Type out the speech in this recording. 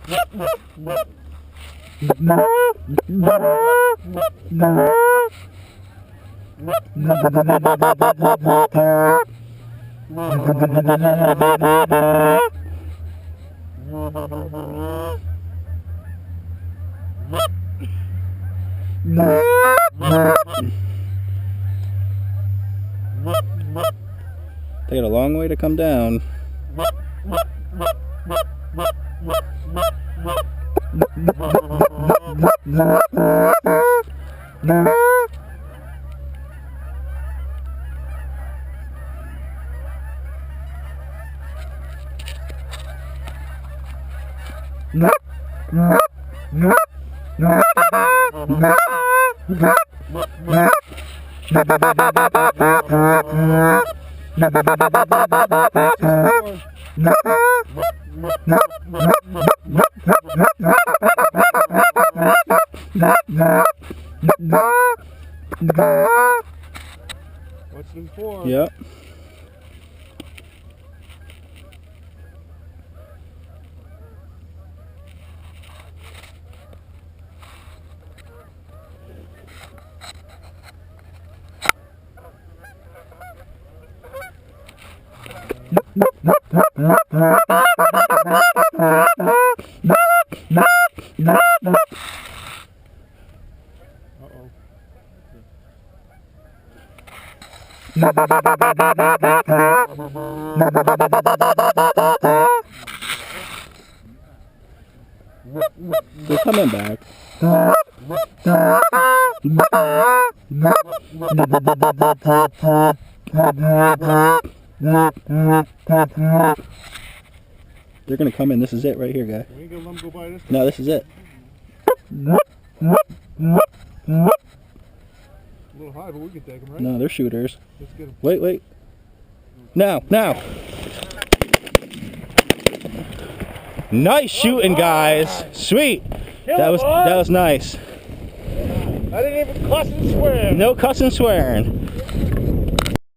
They got a long way to come down. Watch them form. Yep. They're coming back. They're gonna come in. This is it right here, guy. We ain't gonna let them go by this time. No, this is it. A little high, but we can take them, right? No, they're shooters. Let's get them. Wait. Now. Nice shooting, guys. Sweet. That was nice. I didn't even cuss and swear. No cussing, swearing.